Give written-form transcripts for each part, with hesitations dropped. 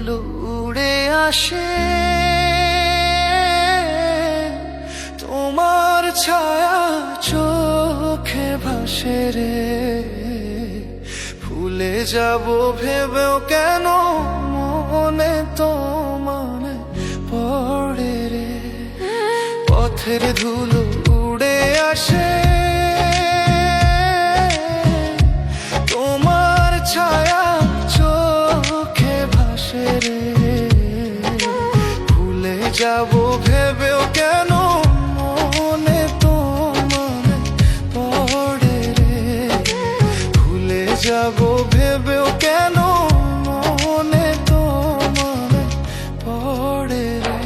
ধুলো উড়ে আসে, তোমার ছায়া চোখে ভাসে রে। ভুলে যাব ভেবেও কেন মনে তোমার পড়ে রে। পথের ধুলো উড়ে আসে, তোমার ছায়া চোখে ভাসে রে। ভুলে যাব ভেবেও কেন মনে তোমার পড়ে রে। ভুলে যাব ভেবেও কেন মনে তোমার পড়ে রে।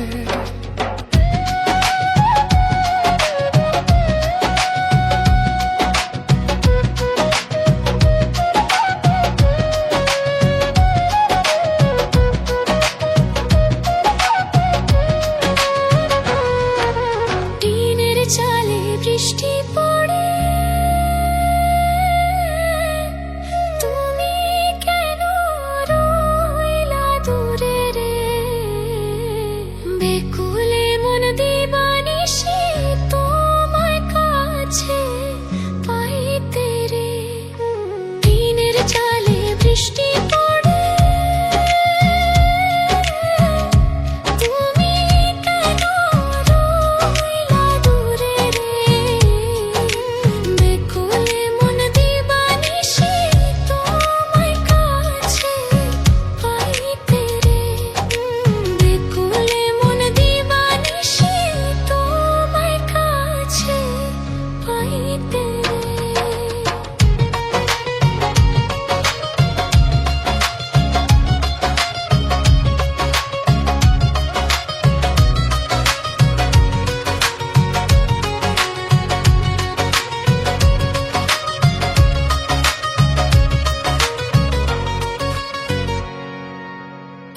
চালে বৃষ্টি পড়ে, তুমি কেন রইলা দূরে রে। বেকুলে মন দিবানিশি তোমার কাছে পাইতে রে। দিনের চালে বৃষ্টি পড়ে,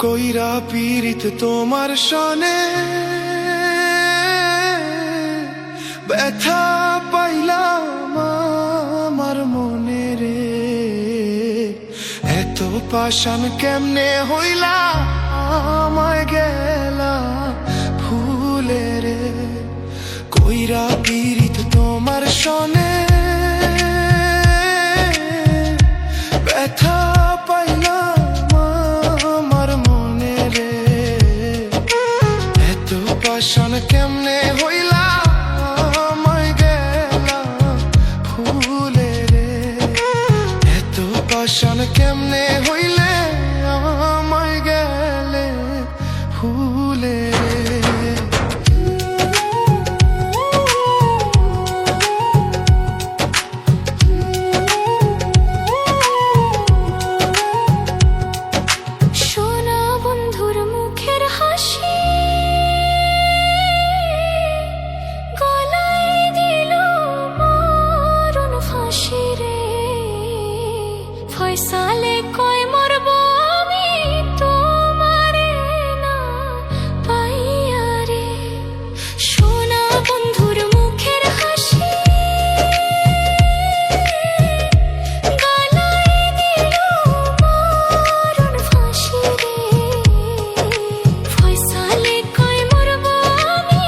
কইরা পীড়িত তোমার সনে, ব্যথা পাইলাম আমার মনে রে। এত পাষাণ কেমনে হইলা আমায় গেলা ভুলে রে। কইরা পীড়িত তোমার সনে, ব্যথা পাইলাম পাষাণ কেমনে হইলা আমায় গেলা ভুলে রে। এত পাষাণ কেমনে হইলে আমায় গেলে ভুলে রে। সোনা বন্ধুর মুখের হাসি ফয়সালে কয় মরব আমি তোমারে না পাইয়া রে। সোনা বন্ধুর মুখের হাসি গলায় দিল মরণ ফাঁসি রে। ফয়সালে কয় মরব আমি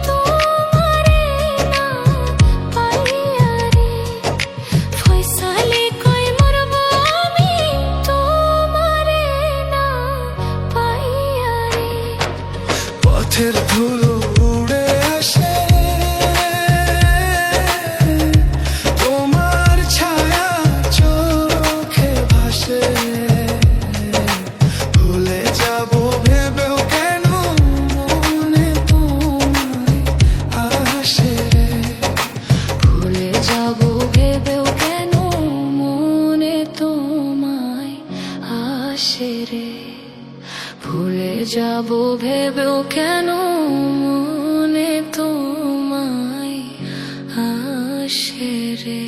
তোমারে না পাইয়া রে। ফয়সালে পথের ধুলো উড়ে আসে, তোমার ছায়া চোখে ভাসে। ভুলে যাব ভেবেও কেন মনে তোমায় আসে রে। ভুলে যাব ভেবেও কেন মনে তোমায় আসে রে। ভুলে যাব ভেবেও কেন মনে তোমায় আসে রে।